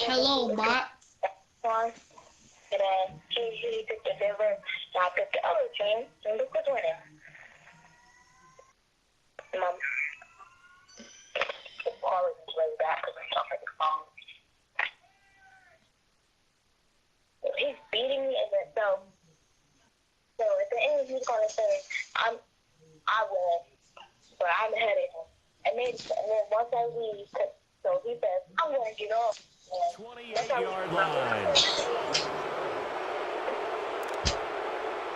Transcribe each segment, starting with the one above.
Hello, bot. And then he picked the Denver, and I picked the other team, and look who's winning. Mom. Calling his way back because I'm talking the phone. He's beating me, and then so at the end he's gonna say, I win, but I'm ahead of him. And then once I leave, so he says, I'm gonna get off. 28-yard line.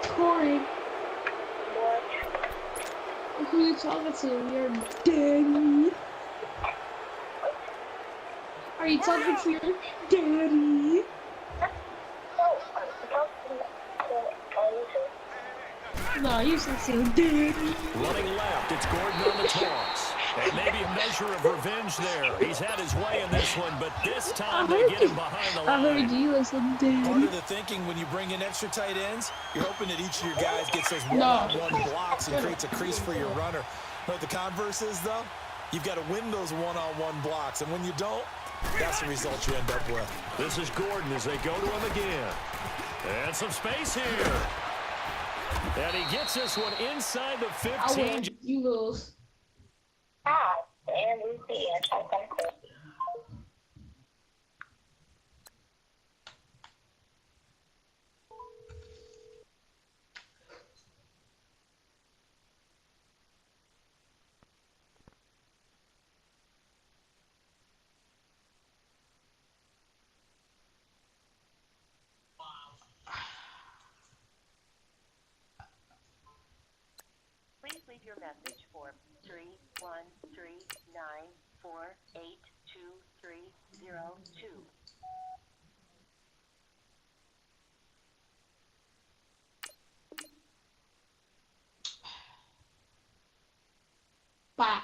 Corey. Who are you talking to? Your daddy. Are you talking to your daddy? No, you said to your daddy. Running left, it's Gordon on the toss. And maybe a measure of revenge there. He's had his way in this one, but this time they get him behind the line. I heard you as a daddy. Part of the thinking when you bring in extra tight ends, you're hoping that each of your guys gets those one-on-one blocks and creates a crease for your runner. But the converse is, though, you've got to win those one-on-one blocks. And when you don't, that's the result you end up with. This is Gordon as they go to him again. And some space here. And he gets this one inside the 15. I win. You lose. And we see it. Please leave your message for 31394822302. Bot.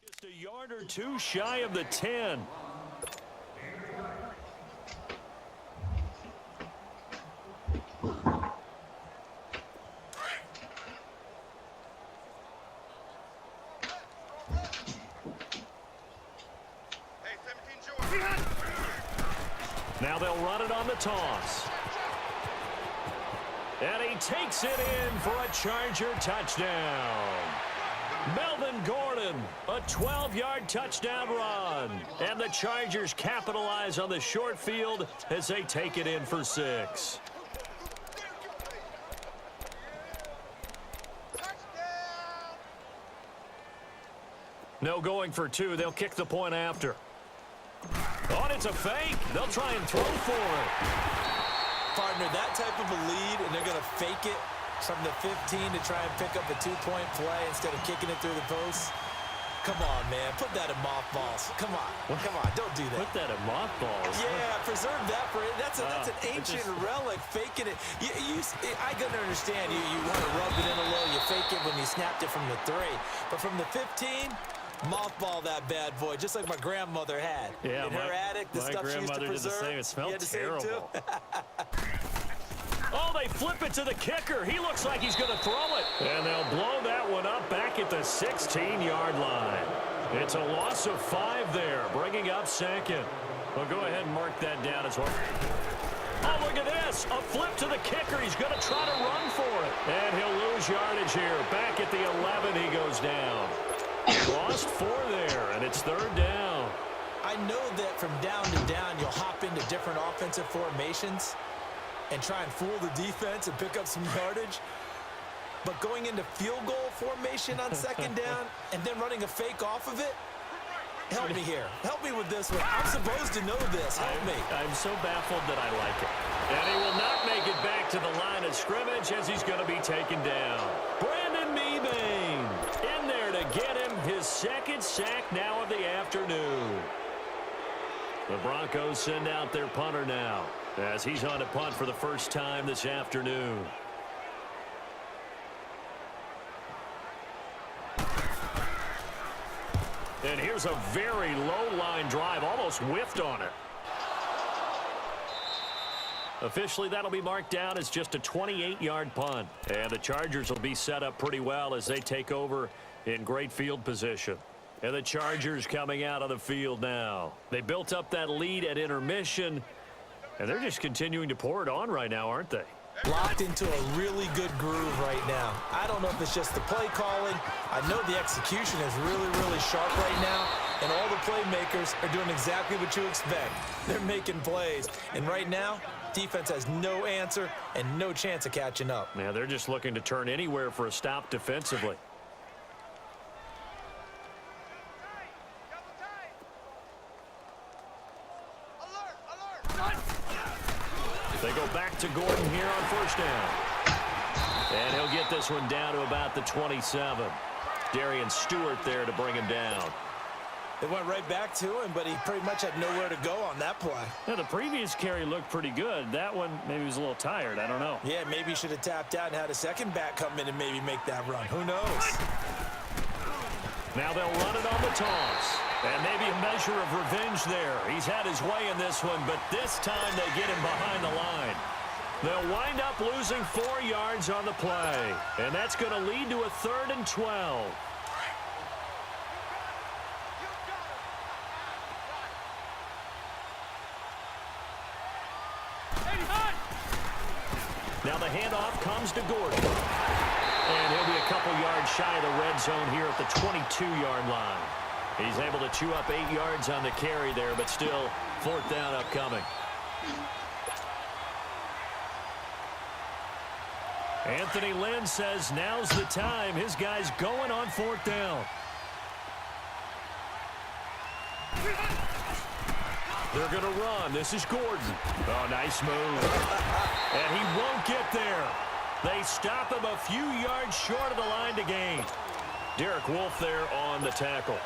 Just a yard or two shy of the 10. Now they'll run it on the toss. And he takes it in for a Charger touchdown. Melvin Gordon, a 12-yard touchdown run. And the Chargers capitalize on the short field as they take it in for 6. No going for 2. They'll kick the point after. Oh, and it's a fake. They'll try and throw for it. Partner, that type of a lead, and they're going to fake it from the 15 to try and pick up a 2-point play instead of kicking it through the post. come on, man. Put that in mothballs. Come on. Come on. Don't do that. Put that in mothballs. Yeah, preserve that for it. That's an ancient relic. Faking it. I can understand. You want to rub it in a little. You fake it when you snapped it from the 3. But from the 15, mothball that bad boy, just like my grandmother had. Yeah, in her attic, the stuff she used to preserve. It smelled terrible. Oh, they flip it to the kicker. He looks like he's going to throw it. And they'll blow that one up back at the 16-yard line. It's a loss of 5 there, bringing up second. Well, go ahead and mark that down as well. Oh, look at this. A flip to the kicker. He's going to try to run for it. And he'll lose yardage here. Back at the 11, he goes down. Lost 4 there, and it's 3rd down. I know that from down to down, you'll hop into different offensive formations and try and fool the defense and pick up some yardage. But going into field goal formation on 2nd down and then running a fake off of it, help me here. Help me with this one. I'm supposed to know this. Help me. I'm so baffled that I like it. And he will not make it back to the line of scrimmage as he's going to be taken down. Brandon Mebane in there to get him his 2nd sack now of the afternoon. The Broncos send out their punter now as he's on to punt for the first time this afternoon. And here's a very low line drive, almost whiffed on it. Officially, that'll be marked down as just a 28-yard punt. And the Chargers will be set up pretty well as they take over in great field position. And the Chargers coming out of the field now. They built up that lead at intermission, and they're just continuing to pour it on right now, aren't they? Locked into a really good groove right now. I don't know if it's just the play calling. I know the execution is really, really sharp right now, and all the playmakers are doing exactly what you expect. They're making plays, and right now, defense has no answer and no chance of catching up. Yeah, they're just looking to turn anywhere for a stop defensively. They go back to Gordon here on 1st down. And he'll get this one down to about the 27. Darian Stewart there to bring him down. They went right back to him, but he pretty much had nowhere to go on that play. Yeah, the previous carry looked pretty good. That one, maybe he was a little tired. I don't know. Yeah, maybe he should have tapped out and had a second back come in and maybe make that run. Who knows? Now they'll run it on the toss. And maybe a measure of revenge there. He's had his way in this one, but this time they get him behind the line. They'll wind up losing 4 yards on the play. And that's going to lead to a 3rd and 12. Now the handoff comes to Gordon. And he'll be a couple yards shy of the red zone here at the 22-yard line. He's able to chew up 8 yards on the carry there, but still 4th down upcoming. Anthony Lynn says now's the time. His guy's going on 4th down. They're going to run. This is Gordon. Oh, nice move. And he won't get there. They stop him a few yards short of the line to gain. Derek Wolfe there on the tackle.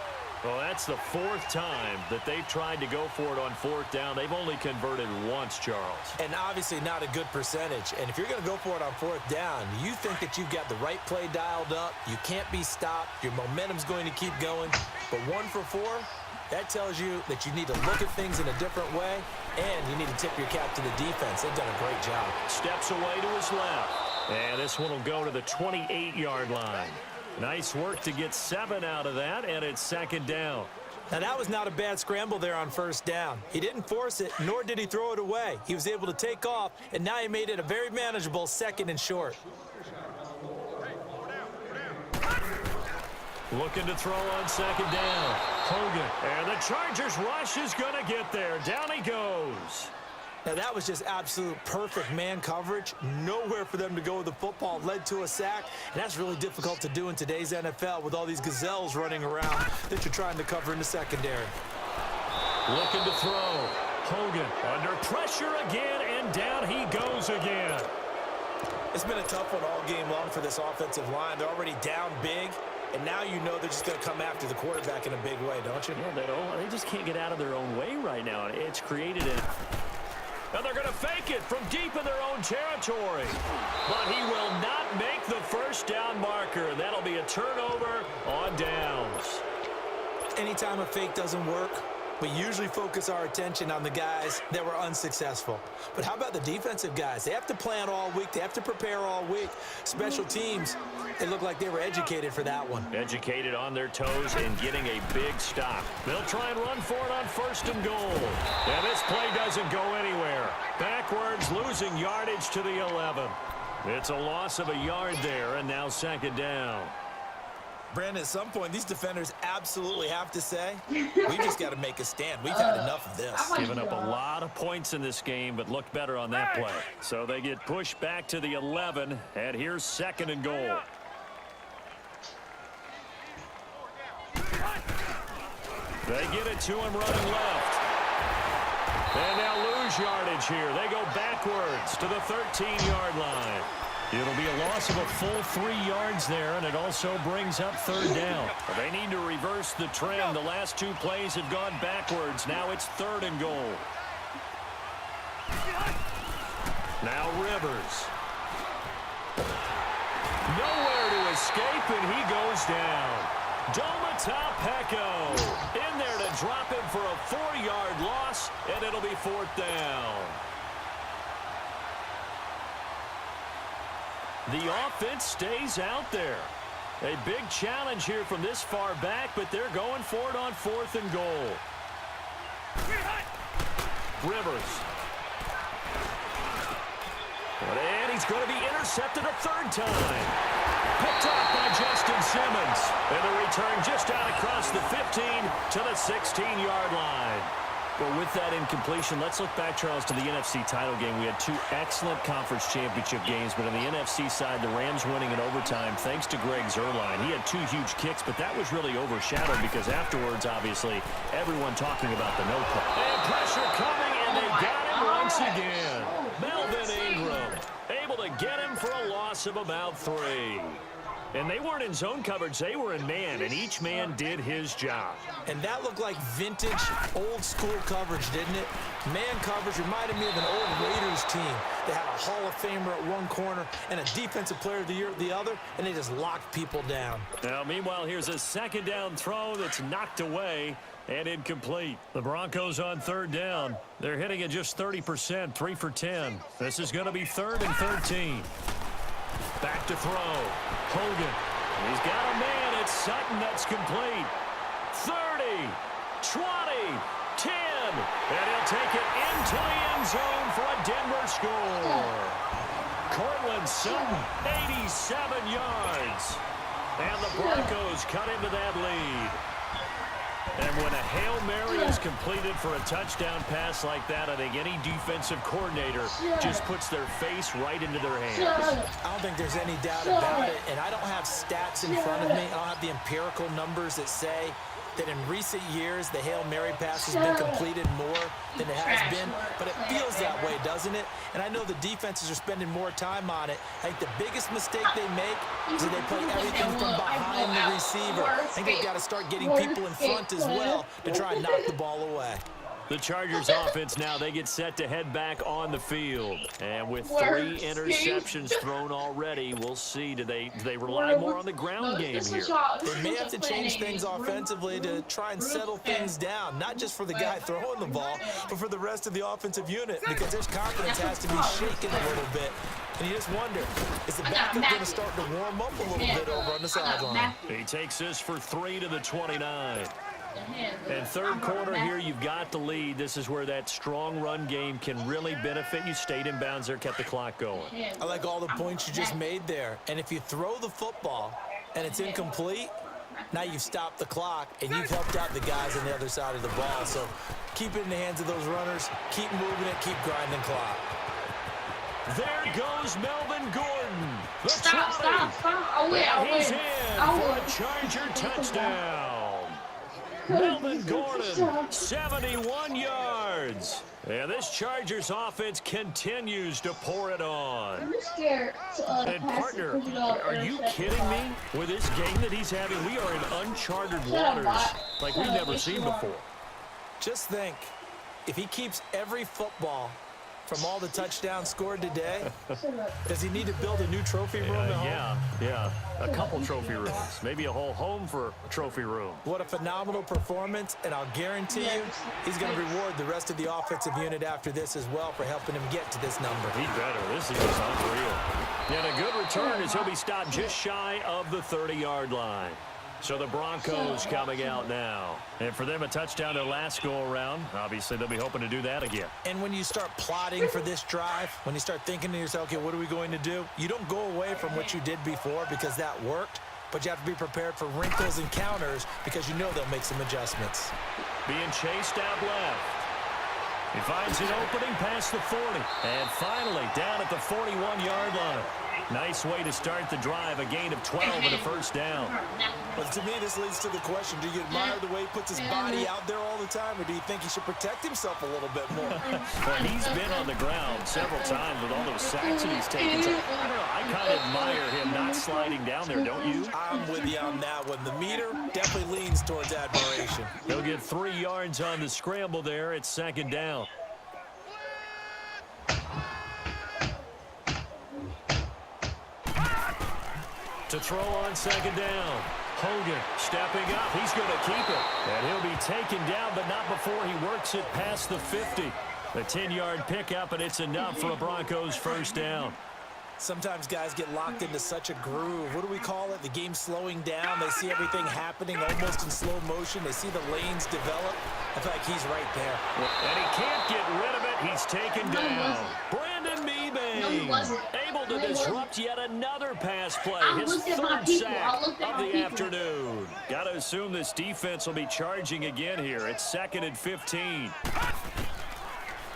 Well, that's the 4th time that they've tried to go for it on 4th down. They've only converted once, Charles. And obviously not a good percentage. And if you're going to go for it on 4th down, you think that you've got the right play dialed up. You can't be stopped. Your momentum's going to keep going. But 1 for 4, that tells you that you need to look at things in a different way, and you need to tip your cap to the defense. They've done a great job. Steps away to his left. And this one will go to the 28-yard line. Nice work to get 7 out of that, and it's 2nd down. Now, that was not a bad scramble there on 1st down. He didn't force it, nor did he throw it away. He was able to take off, and now he made it a very manageable 2nd and short. Looking to throw on 2nd down. Hogan. And the Chargers rush is going to get there. Down he goes. Now, that was just absolute perfect man coverage. Nowhere for them to go with the football. Led to a sack, and that's really difficult to do in today's NFL with all these gazelles running around that you're trying to cover in the secondary. Looking to throw. Hogan under pressure again, and down he goes again. It's been a tough one all game long for this offensive line. They're already down big, and now you know they're just going to come after the quarterback in a big way, don't you? Yeah, they just can't get out of their own way right now. It's created a... And they're going to fake it from deep in their own territory. But he will not make the first down marker. That'll be a turnover on downs. Anytime a fake doesn't work, we usually focus our attention on the guys that were unsuccessful. But how about the defensive guys? They have to plan all week. They have to prepare all week. Special teams, it looked like they were educated for that one. Educated on their toes and getting a big stop. They'll try and run for it on 1st and goal. And this play doesn't go anywhere. Backwards, losing yardage to the 11. It's a loss of a yard there, and now 2nd down. Brandon, at some point, these defenders absolutely have to say, we just got to make a stand. We've had enough of this. Giving up a lot of points in this game, but looked better on that play. So they get pushed back to the 11, and here's 2nd and goal. They get it to him running left. And they'll lose yardage here. They go backwards to the 13-yard line. It'll be a loss of a full 3 yards there, and it also brings up 3rd down. They need to reverse the trend. The last 2 plays have gone backwards. Now it's 3rd and goal. Now Rivers. Nowhere to escape, and he goes down. Domata in there to drop him for a 4-yard loss, and it'll be 4th down. The offense stays out there. A big challenge here from this far back, but they're going for it on 4th and goal. Rivers. And he's going to be intercepted a 3rd time. Picked up by Justin Simmons. And the return just out across the 15 to the 16-yard line. Well, with that incompletion, let's look back, Charles, to the NFC title game. We had 2 excellent conference championship games, but on the NFC side, the Rams winning in overtime thanks to Greg Zuerlein. He had 2 huge kicks, but that was really overshadowed because afterwards, obviously, everyone talking about the no call. And pressure coming, and they got him once again. Melvin Ingram able to get him for a loss of about 3. And they weren't in zone coverage. They were in man, and each man did his job. And that looked like vintage, old-school coverage, didn't it? Man coverage reminded me of an old Raiders team. They had a Hall of Famer at one corner and a Defensive Player of the Year at the other, and they just locked people down. Now, meanwhile, here's a 2nd down throw that's knocked away and incomplete. The Broncos on 3rd down. They're hitting at just 30%, 3 for 10. This is going to be 3rd and 13. Back to throw. Hogan. He's got a man. It's Sutton. That's complete. 30, 20, 10. And he'll take it into the end zone for a Denver score. Cortland Sutton, 87 yards. And the Broncos cut into that lead. And when a Hail Mary is completed for a touchdown pass like that, I think any defensive coordinator just puts their face right into their hands. I don't think there's any doubt about it, and I don't have stats in front of me. I don't have the empirical numbers that say that in recent years the Hail Mary pass has been completed more than it has been, but it feels that way, doesn't it? And I know the defenses are spending more time on it. I think the biggest mistake they make is that they play everything from behind the receiver. I think they've got to start getting people in front as well to try and knock the ball away. The Chargers offense now, they get set to head back on the field. And with 3 interceptions thrown already, we'll see. Do they rely more on the ground game here? They may have to change things offensively to try and settle things down, not just for the guy throwing the ball, but for the rest of the offensive unit, because their confidence has to be shaken a little bit. And you just wonder, is the backup going to start to warm up a little bit over on the sideline? He takes this for 3 to the 29. And 3rd quarter here, you've got the lead. This is where that strong run game can really benefit you. Stayed in bounds there, kept the clock going. I like all the points you just made there. And if you throw the football and it's incomplete, now you've stopped the clock and you've helped out the guys on the other side of the ball. So keep it in the hands of those runners. Keep moving it. Keep grinding clock. There goes Melvin Gordon. The Stop. I'll win. He's in for a Charger touchdown. Melvin Gordon, 71 yards. And this Chargers offense continues to pour it on. I'm scared to And partner, are you kidding me? With this game that he's having, we are in uncharted waters like we've never seen before. Just think, if he keeps every football from all the touchdowns scored today, does he need to build a new trophy room at home? Yeah. A couple trophy rooms. Maybe a whole home for a trophy room. What a phenomenal performance, and I'll guarantee you he's going to reward the rest of the offensive unit after this as well for helping him get to this number. He better. This is unreal. And a good return as he'll be stopped just shy of the 30-yard line. So the Broncos coming out now. And for them, a touchdown their last go-around. Obviously, they'll be hoping to do that again. And when you start plotting for this drive, when you start thinking to yourself, okay, what are we going to do? You don't go away from what you did before because that worked, but you have to be prepared for wrinkles and counters because you know they'll make some adjustments. Being chased out left. He finds an opening past the 40. And finally, down at the 41-yard line. Nice way to start the drive, a gain of 12 and a first down. But to me, this leads to the question, do you admire the way he puts his body out there all the time, or do you think he should protect himself a little bit more? Well, he's been on the ground several times with all those sacks that he's taken. So, I don't know, I kind of admire him not sliding down there, don't you? I'm with you on that one. The meter definitely leans towards admiration. He'll get 3 yards on the scramble there. It's second down. To throw on second down. Hogan stepping up. He's going to keep it. And he'll be taken down, but not before he works it past the 50. A 10-yard pickup, and it's enough for a Broncos first down. Sometimes guys get locked into such a groove. What do we call it? The game slowing down. They see everything happening almost in slow motion. They see the lanes develop. I feel like he's right there. And he can't get rid of it. He's taken down. Brandon Meebane able to disrupt yet another pass play. His third sack of the afternoon. Got to assume this defense will be charging again here. It's 2nd and 15.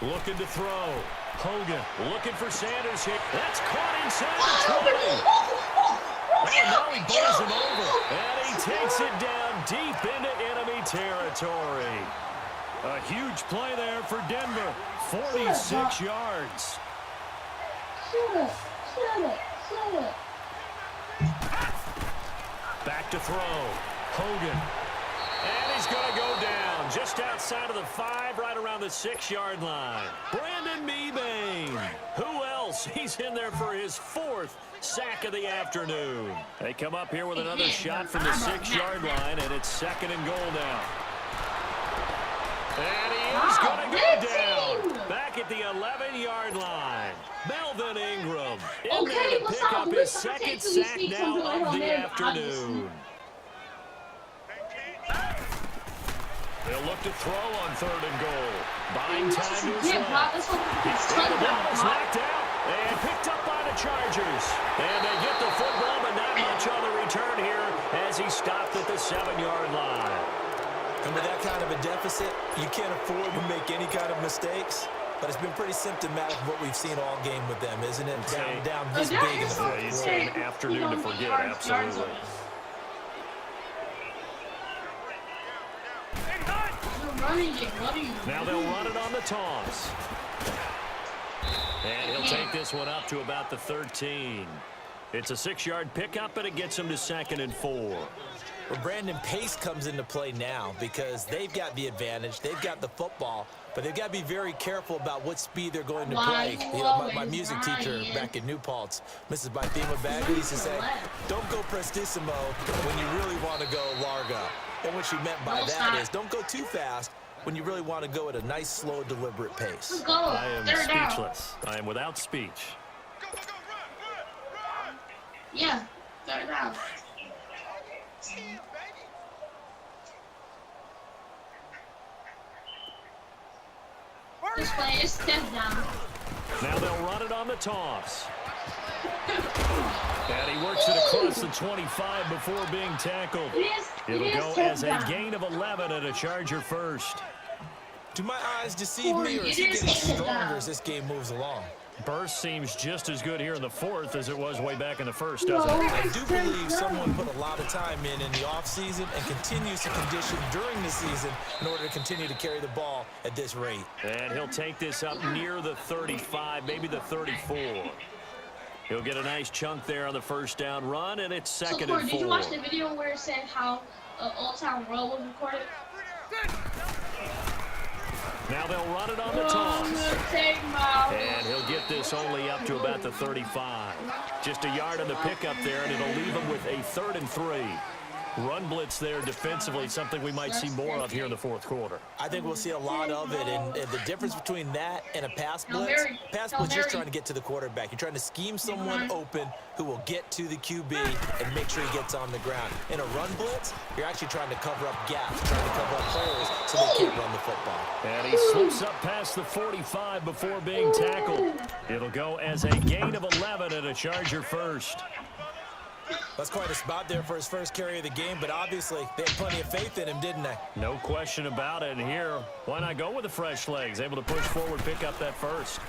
Looking to throw. Hogan looking for Sanders here. That's caught inside the 20. Oh, now he bowls him over. And he takes it down deep into enemy territory. A huge play there for Denver. 46 yards. Back to throw. Hogan. And he's going to go down just outside of the 5, right around the 6-yard line. Brandon Meebane. Who else? He's in there for his 4th sack of the afternoon. They come up here with another shot from the 6-yard line, and it's 2nd and goal now. And he is going to go down. Back at the 11-yard line. Melvin Ingram in there to pick up his 2nd sack now of the afternoon. They'll look to throw on 3rd and goal. Buying time to his left. The ball is knocked out and picked up by the Chargers. And they get the football, but not much on the return here as he stopped at the 7-yard line. And with that kind of a deficit, you can't afford to make any kind of mistakes. But it's been pretty symptomatic of what we've seen all game with them, isn't it? Down this big in the fourth. You'd say an afternoon to forget, absolutely. Now they'll run it on the toss. And he'll take this one up to about the 13. It's a 6-yard pickup, and it gets him to 2nd and 4. Well, Brandon, pace comes into play now because they've got the advantage. They've got the football, but they've got to be very careful about what speed they're going to play. You know, my music teacher back in New Paltz, Mrs. Bythema Bagley, used to say, don't go prestissimo when you really want to go largo. And what she meant by that is don't go too fast when you really want to go at a nice, slow, deliberate pace. I am speechless. I am without speech. Yeah, third down. This play is step down. Now they'll run it on the toss. And he works it across the 25 before being tackled. It'll go as a gain of 11 and a Charger first. Do my eyes deceive me, or is he getting stronger as this game moves along? Burst seems just as good here in the fourth as it was way back in the first, doesn't it? I do believe someone put a lot of time in the offseason and continues to condition during the season in order to continue to carry the ball at this rate. And he'll take this up near the 35, maybe the 34. He'll get a nice chunk there on the first down run, and it's second and 4. Did you watch the video where it said how Old Town Road was recorded? Now they'll run it on the toss. And he'll get this only up to about the 35. Just a yard on the pickup there, and it'll leave him with a 3rd and 3. Run blitz there defensively, something we might see more of here in the fourth quarter. I think we'll see a lot of it, and the difference between that and a pass blitz is just trying to get to the quarterback. You're trying to scheme someone open who will get to the QB and make sure he gets on the ground. In a run blitz, you're actually trying to cover up gaps, trying to cover up players so they can't run the football. And he slips up past the 45 before being tackled. It'll go as a gain of 11 and a Charger first. That's quite a spot there for his first carry of the game, but obviously they had plenty of faith in him, didn't they? No question about it. And here, why not go with the fresh legs? Able to push forward, pick up that first.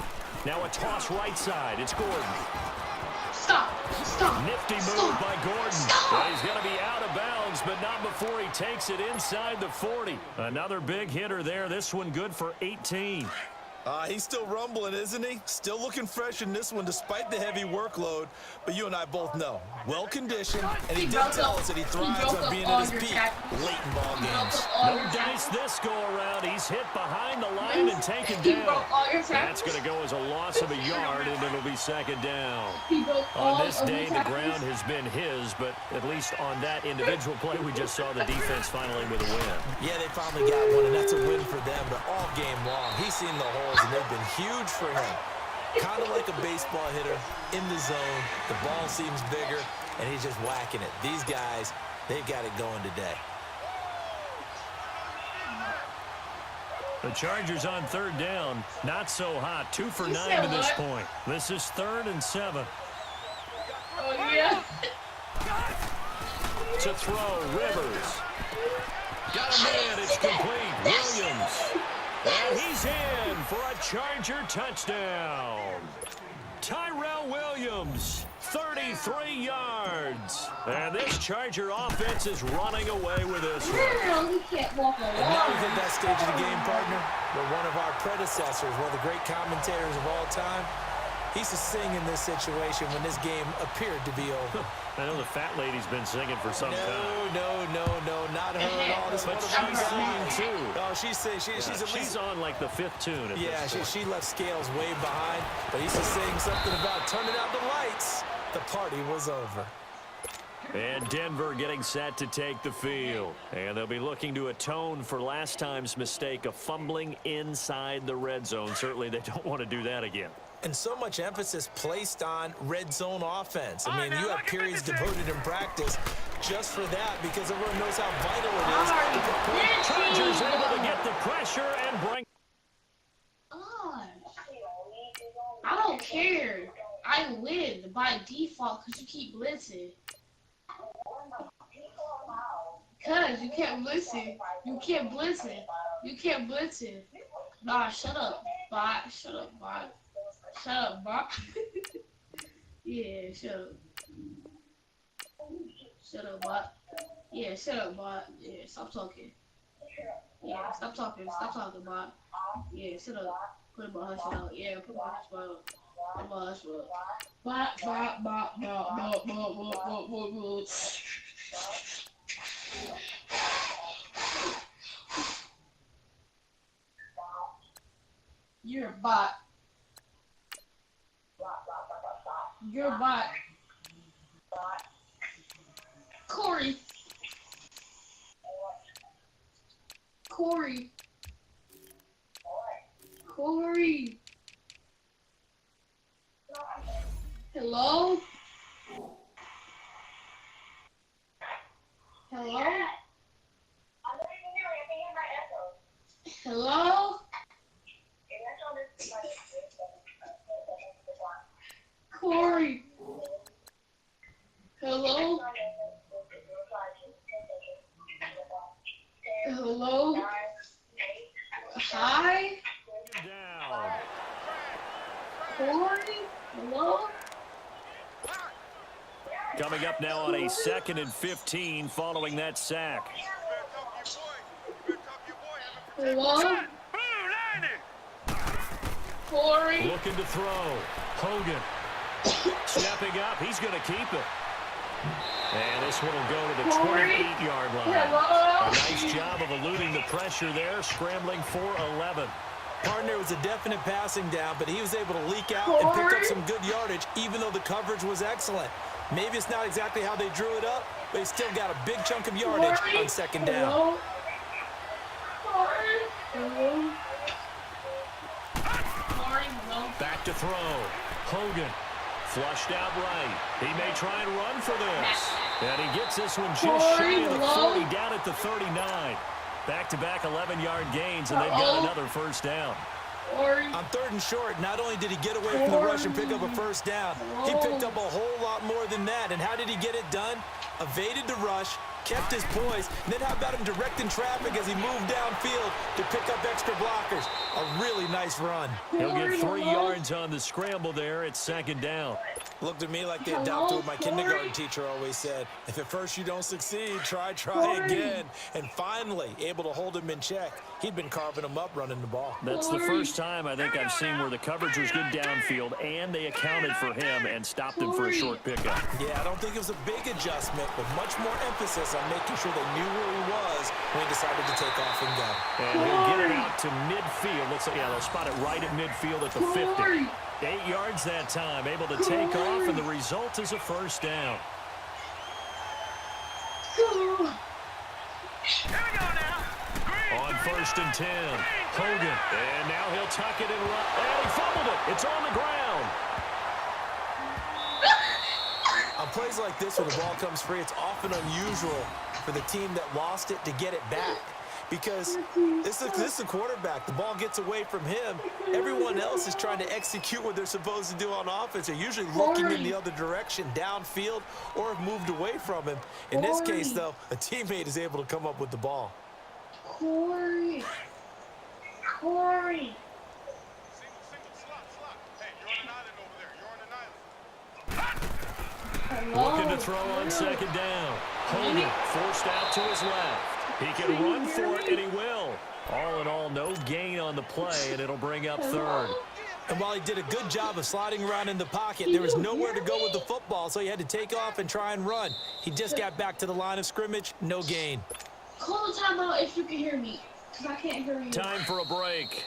Now a toss right side. It's Gordon. Stop. Nifty move by Gordon. Well, he's going to be out of bounds, but not before he takes it inside the 40. Another big hitter there. This one good for 18. He's still rumbling, isn't he? Still looking fresh in this one despite the heavy workload. But you and I both know, well-conditioned, and he did tell us that he thrives on being at his peak late in ball games. No dice this go-around. He's hit behind the line and taken down. That's going to go as a loss of a yard, and it'll be second down. On this day, the ground has been his, but at least on that individual play, we just saw the defense finally with a win. Yeah, they finally got one, and that's a win for them. But all game long, he's seen the holes, and they've been huge for him. Kind of like a baseball hitter in the zone. The ball seems bigger, and he's just whacking it. These guys, they've got it going today. The Chargers on third down. Not so hot. 2 for 9 to this point. This is 3rd and 7. Oh, yeah. To throw, Rivers. Got a man. It's complete. Williams. And he's in for a Charger touchdown. Tyrell Williams, 33 yards. And this Charger offense is running away with this one. He can't walk And now along. he's at that stage of the game, partner, where one of our predecessors, one of the great commentators of all time, he used to sing in this situation when this game appeared to be over. I know the fat lady's been singing for some time. No, not her at all. This But she's singing too. Oh, she's at least... She's on like the 5th tune at Yeah, this point. she left Scales way behind, but he used to sing something about turning out the lights. The party was over. And Denver getting set to take the field. And they'll be looking to atone for last time's mistake of fumbling inside the red zone. Certainly they don't want to do that again. And so much emphasis placed on red zone offense. I mean, you have periods devoted in practice just for that because everyone knows how vital it is. Chargers able to get the pressure and bring... I don't care. I win by default because you keep blitzing. Because you kept blitzing. You kept blitzing. You kept blitzing. Nah, shut up, bot. Shut up, bot. Shut up, bot. Yeah, shut up. Shut up, bot. Yeah, shut up, bot. Yeah, stop talking. Yeah, stop talking. Stop talking, bot. Yeah, shut up. Put my hush out. Yeah, put my hush out. Put my hush out. Bot, bot, bot, bot, bot, bot, bot, bot, bot. You're a bot. You're a bot. Corey. Corey. Corey. Hello? Hello? Hello? Corey. Hello? Hello? Hi? Down. Corey? Hello? Coming up now on a 2nd and 15 following that sack. Hello? Corey? Looking to throw. Hogan stepping up. He's going to keep it. And this one will go to the 28-yard line. Hello? A nice job of eluding the pressure there, scrambling for 11. Partner was a definite passing down, but he was able to leak out and pick up some good yardage, even though the coverage was excellent. Maybe it's not exactly how they drew it up, but he still got a big chunk of yardage on 2nd down. Back to throw. Hogan flushed out right. He may try and run for this. And he gets this one just shy of the 40, down at the 39. Back-to-back 11-yard gains, and they've got another first down. On 3rd and short, not only did he get away from the rush and pick up a first down, he picked up a whole lot more than that. And how did he get it done? Evaded the rush, kept his poise, and then how about him directing traffic as he moved downfield to pick up extra blockers? A really nice run. He'll get 3 yards on the scramble there at 2nd down. Looked to me like they adopted what my kindergarten teacher always said. If at first you don't succeed, try again. And finally, able to hold him in check. He'd been carving him up running the ball. That's the first time I think I've seen where the coverage was good downfield and they accounted for him and stopped him for a short pickup. Yeah, I don't think it was a big adjustment, but much more emphasis on making sure they knew where he was when he decided to take off and go. And he'll get it out to midfield. Looks like, yeah, they'll spot it right at midfield at the 50. 8 yards that time, able to take off, and the result is a first down. On 1st and 10, Hogan, and now he'll tuck it and run. And he fumbled it. It's on the ground. On plays like this where the ball comes free, it's often unusual for the team that lost it to get it back. Because this is a quarterback. The ball gets away from him. Everyone else is trying to execute what they're supposed to do on offense. They're usually looking in the other direction, downfield, or have moved away from him. In this case, though, a teammate is able to come up with the ball. Corey. Looking to throw on 2nd down. Hogan forced out to his left. He can run for it, and he will. All in all, no gain on the play, and it'll bring up 3rd. And while he did a good job of sliding around in the pocket, there was nowhere to go with the football, so he had to take off and try and run. He just got back to the line of scrimmage, no gain. Call the timeout if you can hear me, because I can't hear you. Time for a break.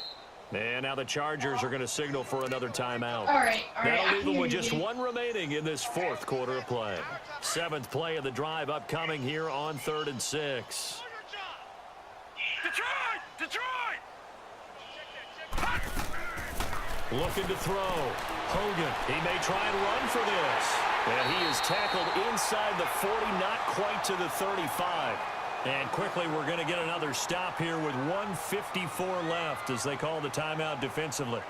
And now the Chargers are going to signal for another timeout. All right. That'll leave them with just 1 remaining in this 4th quarter of play. 7th play of the drive upcoming here on 3rd and 6. Detroit! Looking to throw. Hogan, he may try and run for this. And he is tackled inside the 40, not quite to the 35. And quickly, we're going to get another stop here with 1:54 left as they call the timeout defensively.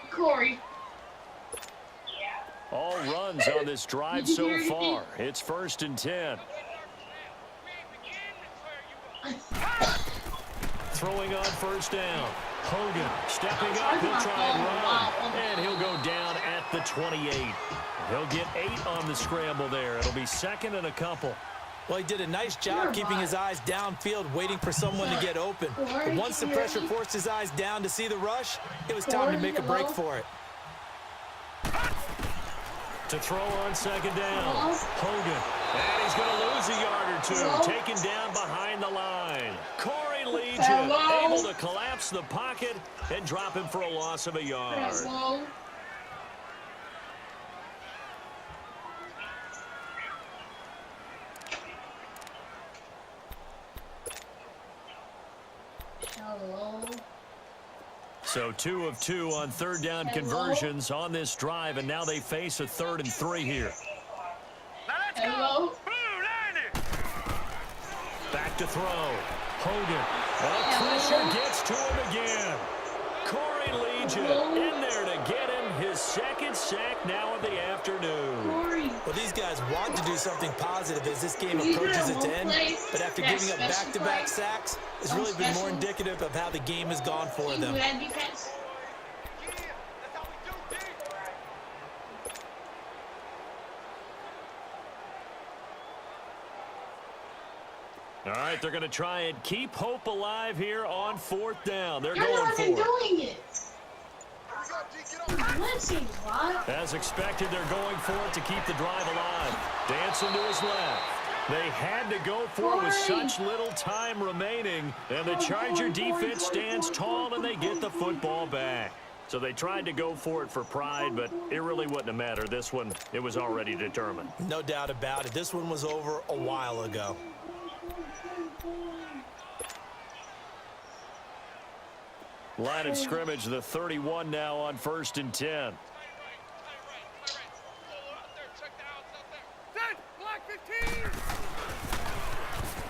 Corey. All runs on this drive so far. It's 1st and 10. Throwing on 1st down. Hogan stepping up. He'll try and run. And he'll go down at the 28. He'll get 8 on the scramble there. It'll be 2nd and a couple. Well, he did a nice job keeping his eyes downfield, waiting for someone to get open. But once the pressure forced his eyes down to see the rush, it was time to make a break for it. To throw on 2nd down. Hogan. And he's going to lose a yard or 2. Taken down behind the line. Corey Legion able to collapse the pocket and drop him for a loss of a yard. So 2 of 2 on 3rd down conversions on this drive, and now they face a 3rd and 3 here. Hello. Back to throw. Hogan. And pressure gets to him again. Corey Legion in there to get him his second sack now of the afternoon. Well, these guys want to do something positive as this game approaches its end, but after giving up back-to-back sacks, it's really been more indicative of how the game has gone for them. All right, they're going to try and keep hope alive here on 4th down. They're You're going not for even it. doing it. As expected, they're going for it to keep the drive alive. Dancing to his left. They had to go for it with such little time remaining, and the Charger defense stands tall, and they get the football back. So they tried to go for it for pride, but it really wouldn't have mattered. This one, it was already determined. No doubt about it. This one was over a while ago. Line of scrimmage, the 31 now on 1st and 10.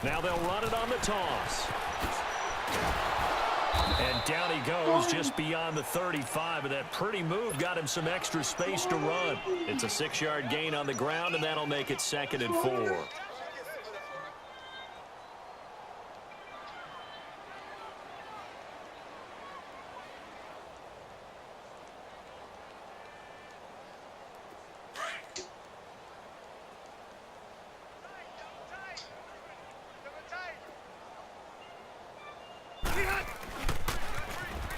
Now they'll run it on the toss. And down he goes just beyond the 35, and that pretty move got him some extra space to run. It's a 6-yard gain on the ground, and that'll make it 2nd and 4.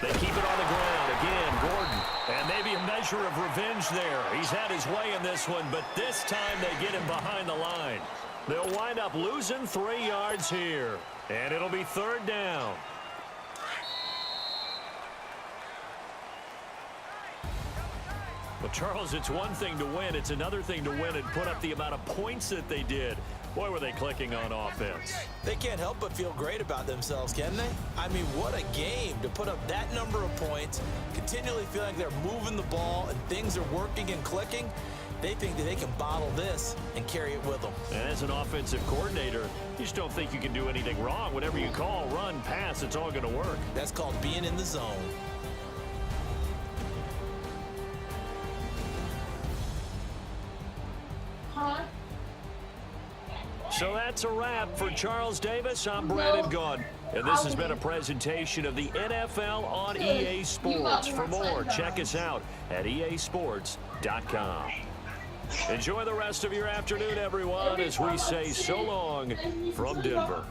They keep it on the ground. Again, Gordon. And maybe a measure of revenge there. He's had his way in this one, but this time they get him behind the line. They'll wind up losing 3 yards here. And it'll be 3rd down. Well, Charles, it's one thing to win. It's another thing to win and put up the amount of points that they did. Boy, were they clicking on offense. They can't help but feel great about themselves, can they? I mean, what a game to put up that number of points, continually feel like they're moving the ball and things are working and clicking. They think that they can bottle this and carry it with them. And as an offensive coordinator, you just don't think you can do anything wrong. Whatever you call, run, pass, it's all going to work. That's called being in the zone. So that's a wrap for Charles Davis. I'm Brandon Gunn. And this has been a presentation of the NFL on EA Sports. For more, check us out at easports.com. Enjoy the rest of your afternoon, everyone, as we say so long from Denver.